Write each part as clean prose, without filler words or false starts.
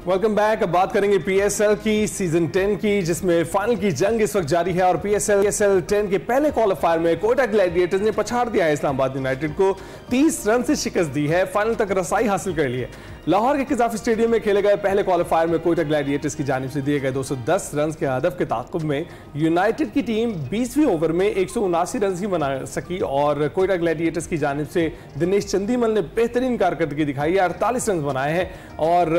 Welcome back. अब बात करेंगे पीएसएल की सीजन 10 की, जिसमें फाइनल की जंग इस वक्त जारी है और पीएसएल 10 के पहले क्वालिफायर में कोयटा ग्लैडिएटर्स ने पछाड़ दिया है इस्लामाबाद यूनाइटेड को, 30 रन से शिकस्त दी है, फाइनल तक रसाई हासिल कर ली है। लाहौर के किजाफी स्टेडियम में खेले गए पहले क्वालिफायर में कोयटा ग्लैडिएटर्स की जानिब से दिए गए 210 रन के हदफ के ताक़ुब में यूनाइटेड की टीम 20वीं ओवर में 179 रन ही बना सकी और कोयटा ग्लैडिएटर्स की जानिब से दिनेश चंदीमल ने बेहतरीन कारकर्दगी दिखाई है, 48 रन बनाए हैं और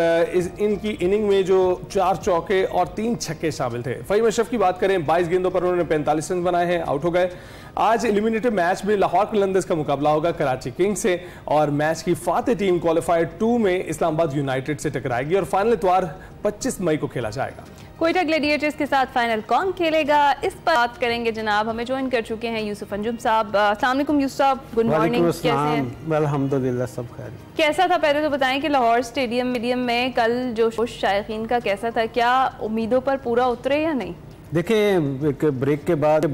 इनकी इनिंग में जो 4 चौके और 3 छक्के शामिल थे। फहीम अशरफ की बात करें, 22 गेंदों पर उन्होंने 45 रन बनाए हैं, आउट हो गए। आज एलिमिनेटर मैच में लाहौर कलंदर्स का मुकाबला होगा कराची किंग्स से और मैच की फातेह टीम क्वालिफायर 2 में इस्लामाबाद यूनाइटेड से टकराएगी और फाइनल इतवार 25 मई को खेला जाएगा। कोयटा ग्लैडिएटर्स के साथ फाइनल कौन खेलेगा, इस पर बात करेंगे जनाब। हमें ज्वाइन कर चुके हैं यूसुफ अंजुम साहब। अस्सलाम वालेकुम यूसुफ साहब, गुड मॉर्निंग। कैसे हैं? अल्हम्दुलिल्लाह सब खैर। कैसा था, पहले तो बताएं कि लाहौर स्टेडियम में कल जो शायकीन का कैसा था, क्या उम्मीदों पर पूरा उतरे या नहीं? देखिए, एक ब्रेक के बाद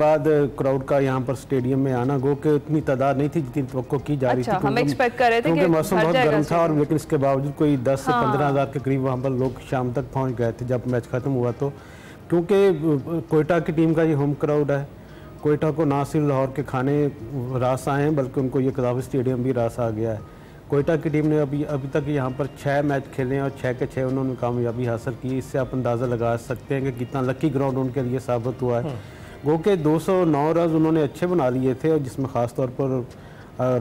क्राउड का यहाँ पर स्टेडियम में आना, गो के इतनी तादाद नहीं थी जितनी तवक्को की जा रही थी। हम एक्सपेक्ट कर रहे थे क्योंकि मौसम बहुत गर्म था और लेकिन इसके बावजूद कोई 10 से 15 हज़ार के करीब वहाँ पर लोग शाम तक पहुँच गए थे जब मैच ख़त्म हुआ। तो क्योंकि कोयटा की टीम का ये होम क्राउड है, कोयटा को ना सिर्फ लाहौर के खाने रास आए हैं बल्कि उनको ये किजाफी स्टेडियम भी रास आ गया है। कोयटा की टीम ने अभी तक यहाँ पर 6 मैच खेले हैं और 6 के 6 उन्होंने कामयाबी हासिल की। इससे आप अंदाज़ा लगा सकते हैं कि कितना लकी ग्राउंड उनके लिए साबित हुआ है। गो के 209 रन उन्होंने अच्छे बना लिए थे और जिसमें ख़ास तौर पर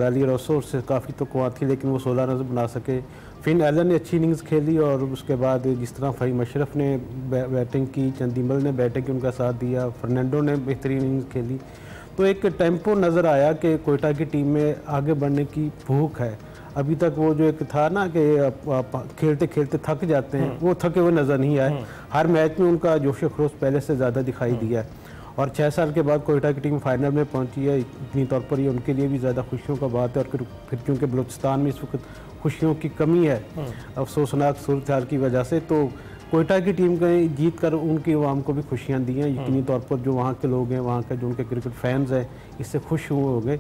रैली रोसो से काफ़ी तो कुआं थी, लेकिन वो 16 रन बना सके। फिन एलन ने अच्छी इनिंग्स खेली और उसके बाद जिस तरह फहीम अशरफ ने बैटिंग की, चंदीमल ने बैटिंग की, उनका साथ दिया, फर्नांडो ने बेहतरीन इनिंग्स खेली। तो एक टेम्पो नज़र आया कि कोयटा की टीम में आगे बढ़ने की भूख है। अभी तक वो जो एक था ना कि खेलते खेलते थक जाते हैं, वो थके हुए नज़र नहीं आए। हर मैच में उनका जोश खरोश पहले से ज़्यादा दिखाई दिया है और 6 साल के बाद कोयटा की टीम फाइनल में पहुंची है। इतनी तौर पर ये उनके लिए भी ज़्यादा खुशियों का बात है और फिर क्योंकि बलूचिस्तान में इस वक्त खुशियों की कमी है अफसोसनाक सूरत हाल की वजह से, तो कोयटा की टीम का जीत कर उनकी आवाम को भी खुशियाँ दी हैं। यकीनी तौर पर जो वहाँ के लोग हैं, वहाँ के जो उनके क्रिकेट फैंस हैं, इससे खुश हो गए।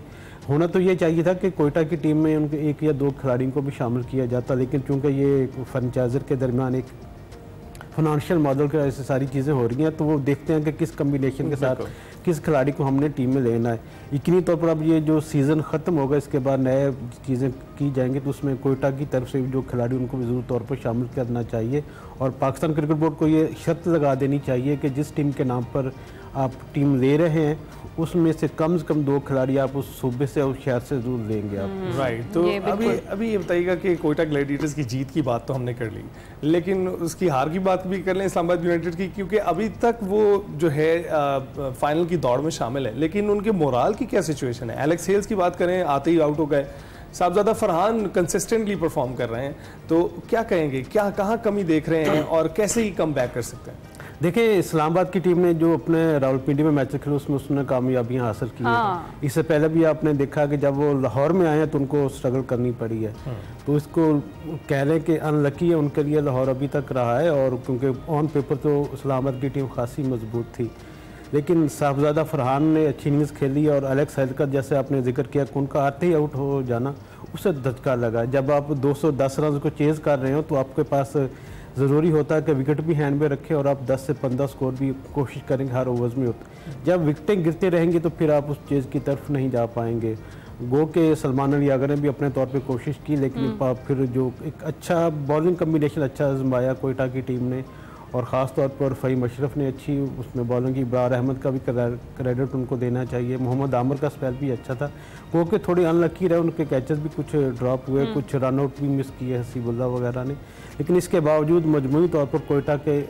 होना तो ये चाहिए था कि कोयटा की टीम में उनके 1 या 2 खिलाड़ियों को भी शामिल किया जाता, लेकिन चूँकि ये फ्रेंचाइजर के दरमियान एक फाइनेंशियल मॉडल के ऐसे सारी चीज़ें हो रही हैं, तो वो देखते हैं कि किस कम्बिनेशन के साथ किस खिलाड़ी को हमने टीम में लेना है। यकीनी तौर पर अब ये जो सीज़न ख़त्म होगा इसके बाद नए चीज़ें की जाएंगी, तो उसमें कोयटा की तरफ से जो खिलाड़ी उनको भी ज़रूर तौर पर शामिल करना चाहिए और पाकिस्तान क्रिकेट बोर्ड को ये शर्त लगा देनी चाहिए कि जिस टीम के नाम पर आप टीम ले रहे हैं उसमें से कम 2 खिलाड़ी आप उस सूबे से और शहर से जरूर लेंगे आप। राइट। तो अभी ये बताइएगा कि कोयटा ग्लैडिएटर्स की जीत की बात तो हमने कर ली, लेकिन उसकी हार की बात भी कर लें इस्लामाबाद यूनाइटेड की, क्योंकि अभी तक वो जो है फाइनल की दौड़ में शामिल है, लेकिन उनके मोराल की क्या सिचुएशन है? एलेक्स हेल्स की बात करें, आते ही आउट हो गए। साहबजादा फरहान कंसिस्टेंटली परफॉर्म कर रहे हैं, तो क्या कहेंगे, क्या कहाँ कमी देख रहे हैं और कैसे ही कम बैक कर सकते हैं? देखिए, इस्लामाबाद की टीम ने जो अपने रावलपिंडी में मैच खेले उसमें उसने कामयाबियां हासिल की है। इससे पहले भी आपने देखा कि जब वो लाहौर में आए हैं तो उनको स्ट्रगल करनी पड़ी है। तो इसको कह लें कि अनलकी है उनके लिए लाहौर अभी तक रहा है, और क्योंकि ऑन पेपर तो इस्लामाबाद की टीम खासी मजबूत थी, लेकिन साहबजादा फरहान ने अच्छी इनिंग्स खेली और एलेक्स हेल्स जैसे आपने जिक्र किया कि उनका आते ही आउट हो जाना उससे धचका लगा। जब आप 210 रन को चेज़ कर रहे हो तो आपके पास ज़रूरी होता है कि विकेट भी हैंड में रखें और आप 10 से 15 स्कोर भी कोशिश करेंगे हर ओवर्स में होता। जब विकेटें गिरते रहेंगी तो फिर आप उस चीज़ की तरफ नहीं जा पाएंगे। गो के सलमान अली आगर ने भी अपने तौर पे कोशिश की, लेकिन फिर जो एक अच्छा बॉलिंग कम्बिनेशन अच्छा आजमाया कोयटा की टीम ने और ख़ास तौर पर फहीम अशरफ ने अच्छी उसमें बॉलिंग की। इब्रार अहमद का भी क्रेडिट उनको देना चाहिए। मोहम्मद आमिर का स्पेल भी अच्छा था, वो कि थोड़ी अनलकी रहे, उनके कैचेस भी कुछ ड्रॉप हुए, कुछ रन आउट भी मिस किए हसीबुल्ला वगैरह ने, लेकिन इसके बावजूद मजमूई तौर पर कोयटा के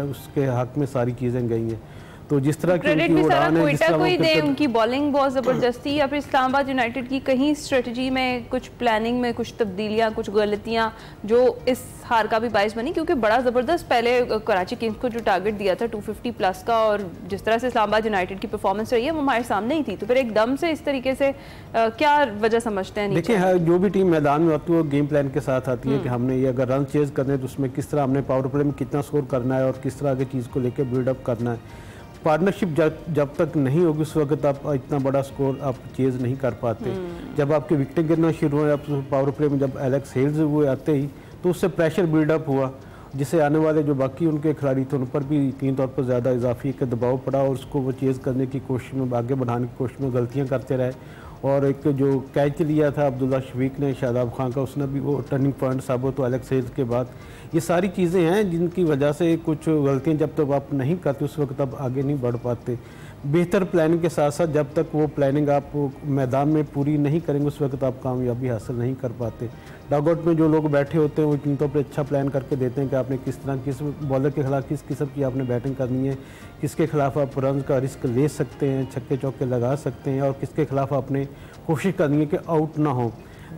उसके हक में सारी चीज़ें गई हैं। तो जिस तरह की उनकी उड़ान है, कोयटा को ही दे, उनकी बॉलिंग बहुत ज़बरदस्ती, या फिर इस्लामाबाद यूनाइटेड की कहीं स्ट्रेटजी में कुछ प्लानिंग में कुछ तब्दीलियाँ, कुछ गलतियाँ जो इस हार का भी बायस बनी, क्योंकि बड़ा ज़बरदस्त पहले कराची किंग्स को जो टारगेट दिया था 250 प्लस का और जिस तरह से इस्लामाबाद यूनाइटेड की परफॉर्मेंस रही है वो हमारे सामने ही थी, तो फिर एकदम से इस तरीके से क्या वजह समझते हैं? देखिए, जो भी टीम मैदान में होती है वो गेम प्लान के साथ आती है कि हमने ये अगर रन चेज करने तो उसमें किस तरह हमने पावर प्ले में कितना स्कोर करना है और किस तरह की चीज़ को लेकर बिल्डअप करना है। पार्टनरशिप जब तक नहीं होगी उस वक्त आप इतना बड़ा स्कोर आप चेज नहीं कर पाते। जब आपके विकेटें गिरना शुरू हुए, आप पावर प्ले में जब एलेक्स हेल्स हुए आते ही तो उससे प्रेशर बिल्डअप हुआ जिससे आने वाले जो बाकी उनके खिलाड़ी थे उन पर भी यकीनी तौर पर ज़्यादा इजाफी का दबाव पड़ा और उसको वो चेज़ करने की कोशिश में, आगे बढ़ाने की कोशिश में गलतियाँ करते रहे। और एक जो कैच लिया था अब्दुल्ला शफीक ने शादाब खान का, उसने भी वो टर्निंग पॉइंट साबित हुआ एलेक्स हेज के बाद। ये सारी चीज़ें हैं जिनकी वजह से कुछ गलतियाँ जब तक आप नहीं करते उस वक्त आप आगे नहीं बढ़ पाते। बेहतर प्लानिंग के साथ साथ जब तक वो प्लानिंग आप मैदान में पूरी नहीं करेंगे उस वक्त आप कामयाबी हासिल नहीं कर पाते। डॉगआउट में जो लोग बैठे होते हैं वो यकीनी तौर पर अच्छा प्लान करके देते हैं कि आपने किस तरह, किस बॉलर के खिलाफ किस किस्म की आपने बैटिंग करनी है, किसके खिलाफ आप रन का रिस्क ले सकते हैं, छक्के चौके लगा सकते हैं, और किसके खिलाफ आपने कोशिश करनी है कि आउट ना हो।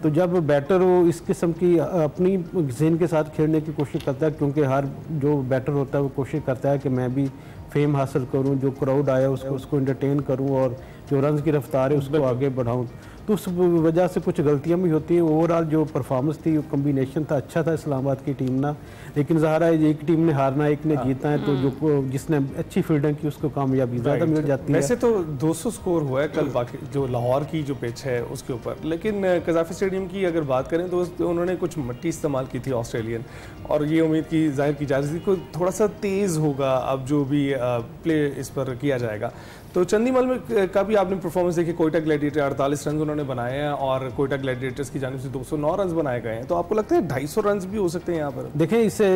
तो जब बैटर वो इस किस्म की अपनी जहन के साथ खेलने की कोशिश करता है, क्योंकि हर जो बैटर होता है वो कोशिश करता है कि मैं भी फेम हासिल करूं, जो क्राउड आया उसको एंटरटेन करूं और जो रन की रफ्तार है उसको आगे बढ़ाऊं, तो उस वजह से कुछ गलतियां भी होती हैं। ओवरऑल जो परफॉर्मेंस थी, वो कम्बिनेशन था, अच्छा था इस्लामाबाद की टीम ना, लेकिन ज़ाहिर है एक टीम ने हारना, एक ने जीतना है, तो जो जिसने अच्छी फील्डिंग की उसको कामयाबी ज़्यादा मिल जाती है। वैसे तो 200 स्कोर हुआ है कल बाकी जो लाहौर की जो पिच है उसके ऊपर, लेकिन कज़ाफ़ी स्टेडियम की अगर बात करें तो उन्होंने कुछ मिट्टी इस्तेमाल की थी ऑस्ट्रेलियन, और ये उम्मीद की जाहिर की जा रही थी कि थोड़ा सा तेज़ होगा अब जो भी प्ले इस पर किया जाएगा। तो चंदीमल में का भी आपने परफॉर्मेंस देखी, कोयटा ग्लैडिएटर 48 रन उन्होंने बनाए हैं और कोयटा ग्लैडिएटर्स की जानिब से 209 रन बनाए गए हैं, तो आपको लगता है 250 रन भी हो सकते हैं यहाँ पर? देखें, इससे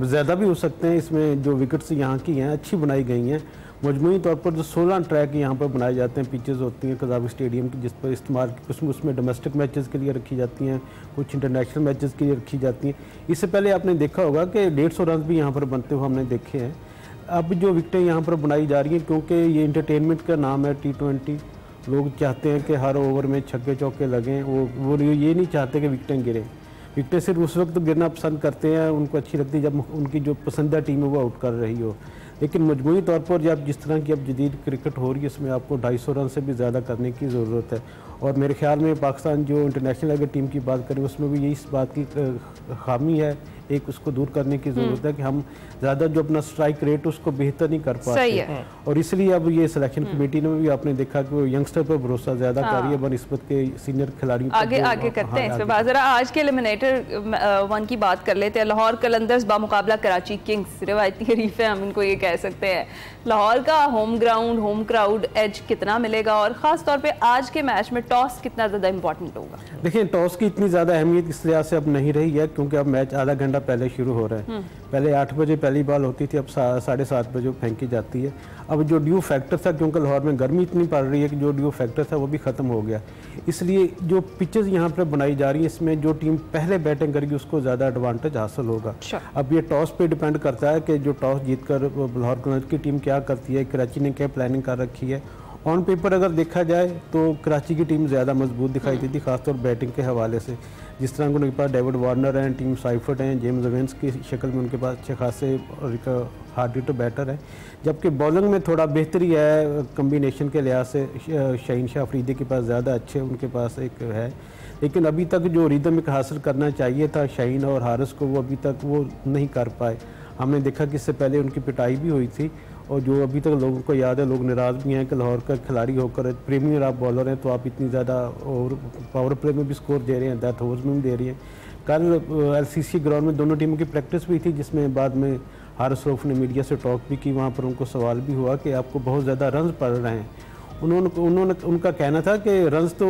ज़्यादा भी हो सकते हैं। इसमें जो विकेट्स यहाँ की हैं अच्छी बनाई गई हैं। मजमूई तौर पर जो 16 ट्रैक यहाँ पर बनाए जाते हैं, पिचेस होती हैं कज़ाफ़ी स्टेडियम की, जिस पर इस्तेमाल उसमें डोमेस्टिक मैचेस के लिए रखी जाती हैं, कुछ इंटरनेशनल मैचेस के लिए रखी जाती हैं। इससे पहले आपने देखा होगा कि 150 रन भी यहाँ पर बनते हुए हमने देखे हैं। अब जो विकेटें यहाँ पर बनाई जा रही हैं, क्योंकि ये इंटरटेनमेंट का नाम है T20, लोग चाहते हैं कि हर ओवर में छक्के चौके लगें, वो ये नहीं चाहते कि विकेटें गिरें। विकेटें सिर्फ उस वक्त गिरना पसंद करते हैं, उनको अच्छी लगती है जब उनकी जो पसंदीदा टीम है वो आउट कर रही हो। लेकिन मजमूई तौर पर जब जिस तरह की अब जदीद क्रिकेट हो रही है, इसमें आपको 250 रन से भी ज़्यादा करने की ज़रूरत है। और मेरे ख्याल में पाकिस्तान जो इंटरनेशनल अगर टीम की बात करें उसमें भी यही इस बात की खामी है, एक उसको दूर करने की ज़रूरत है कि हम ज़्यादा जो अपना स्ट्राइक रेट उसको बेहतर नहीं कर पाते। और इसलिए अब ये सिलेक्शन कमेटी ने भी आपने देखा कि वो यंगस्टर पर भरोसा ज़्यादा कर रही है बनस्बत के सीनियर खिलाड़ियों पर। आगे करते हैं इस पर। ज़रा आज के एलिमिनेटर 1 की बात कर लेते हैं। लाहौर कलंदर्स बामुकाबला कराची किंग्स, रिवायती हरीफ है, हम इनको ये कह सकते हैं। लाहौर का home ground, home crowd edge कितना मिलेगा, और ख़ास तौर पे आज के मैच में टॉस कितना ज़्यादा इंपॉर्टेंट होगा? देखिए, टॉस की इतनी ज़्यादा अहमियत इस लिहाज से अब नहीं रही है, क्योंकि अब मैच आधा घंटा पहले शुरू हो रहा है। पहले 8 बजे पहली बॉल होती थी, अब 7:30 बजे फेंकी जाती है। अब जो ड्यू फैक्टर था, क्योंकि लाहौर में गर्मी इतनी पड़ रही है कि जो ड्यू फैक्टर था वो भी ख़त्म हो गया, इसलिए जो पिचेस यहाँ पर बनाई जा रही है, इसमें जो टीम पहले बैटिंग करेगी उसको ज़्यादा एडवांटेज हासिल होगा। अब ये टॉस पे डिपेंड करता है कि जो टॉस जीतकर लाहौर कलंदर्स की टीम क्या करती है, कराची ने क्या प्लानिंग कर रखी है। ऑन पेपर अगर देखा जाए तो कराची की टीम ज़्यादा मजबूत दिखाई देती, खासतौर बैटिंग के हवाले से। जिस तरह उनके पास डेविड वार्नर हैं, टीम साइफर्ट हैं, जेम्स एवेंस की शक्ल में उनके पास अच्छे खासे हार्ड हिटर बैटर है, जबकि बॉलिंग में थोड़ा बेहतरी है कम्बिनेशन के लिहाज से। शाहीन शाह अफरीदी के पास ज़्यादा अच्छे उनके पास एक है, लेकिन अभी तक जो रिदम हासिल करना चाहिए था शाहीन और हारिस को, वो अभी तक वो नहीं कर पाए। हमने देखा कि इससे पहले उनकी पिटाई भी हुई थी, और जो अभी तक लोगों को याद है, लोग नाराज़ भी हैं कि लाहौर का खिलाड़ी होकर प्रीमियर आप बॉलर हैं तो आप इतनी ज़्यादा और पावर प्ले में भी स्कोर दे रहे हैं, डेथ ओवर्स में भी दे रही हैं। कल LCC ग्राउंड में दोनों टीमों की प्रैक्टिस भी थी, जिसमें बाद में हारिस रऊफ ने मीडिया से टॉक भी की। वहाँ पर उनको सवाल भी हुआ कि आपको बहुत ज़्यादा रन्स पड़ रहे हैं। उनका कहना था कि रन्स तो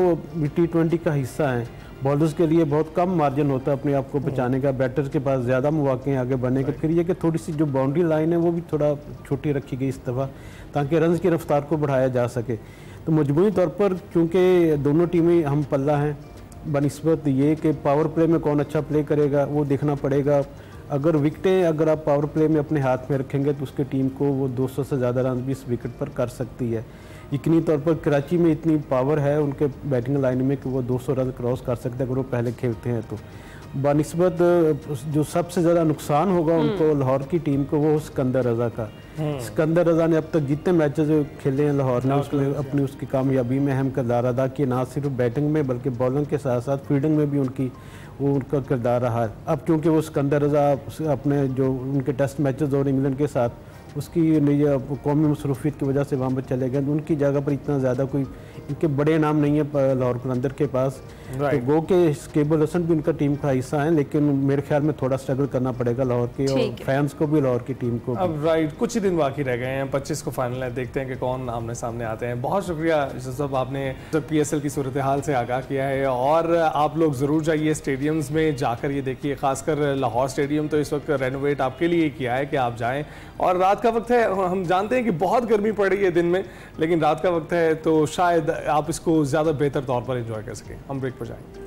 T20 का हिस्सा हैं, बॉलर्स के लिए बहुत कम मार्जिन होता है अपने आप को बचाने का, बैटर्स के पास ज़्यादा मौके हैं आगे बढ़ने के। फिर ये कि थोड़ी सी जो बाउंड्री लाइन है वो भी थोड़ा छोटी रखी गई इस दफ़ा, ताकि रन्स की रफ्तार को बढ़ाया जा सके। तो मजमूई तौर पर क्योंकि दोनों टीमें हम पल्ला हैं, बनिस्बत ये कि पावर प्ले में कौन अच्छा प्ले करेगा वो देखना पड़ेगा। अगर विकेटें अगर आप पावर प्ले में अपने हाथ में रखेंगे तो उसके टीम को वो 200 से ज़्यादा रन भी इस विकेट पर कर सकती है। यकीनी तौर पर कराची में इतनी पावर है उनके बैटिंग लाइन में कि वो 200 रन क्रॉस कर सकते हैं अगर वो पहले खेलते हैं। तो बनिस्बत जो सबसे ज़्यादा नुकसान होगा उनको लाहौर की टीम को, वो सिकंदर रज़ा का। सिकंदर रज़ा ने अब तक जितने मैचेस खेले हैं लाहौर ने, उसमें अपनी उसकी कामयाबी में अहम किरदार अदा किया, ना सिर्फ बैटिंग में बल्कि बॉलिंग के साथ साथ फील्डिंग में भी उनका किरदार रहा है। अब क्योंकि वो सिकंदर रज़ा अपने जो उनके टेस्ट मैचेस और इंग्लैंड के साथ उसकी कौमी मसरूफियत की वजह से वहाँ पर चले गए। उनकी जगह पर इतना ज़्यादा कोई इनके बड़े नाम नहीं है लाहौर कलंदर के पास। तो गो के स्केबल हसन भी उनका टीम का हिस्सा है, लेकिन मेरे ख्याल में थोड़ा स्ट्रगल करना पड़ेगा लाहौर के और फैंस को भी, लाहौर की टीम को। अब कुछ ही दिन बाकी रह गए हैं, 25 को फाइनल है, देखते हैं कि कौन आमने सामने आते हैं। बहुत शुक्रिया साहब, आपने PSL की सूरत हाल से आगाह किया है और आप लोग ज़रूर जाइए स्टेडियम्स में जाकर ये देखिए, खासकर लाहौर स्टेडियम तो इस वक्त रेनोवेट आपके लिए किया है कि आप जाएँ। और रात का वक्त है, हम जानते हैं कि बहुत गर्मी पड़ रही है दिन में, लेकिन रात का वक्त है तो शायद आप इसको ज़्यादा बेहतर तौर पर एंजॉय कर सकें। हम ब्रेक पर जाएंगे।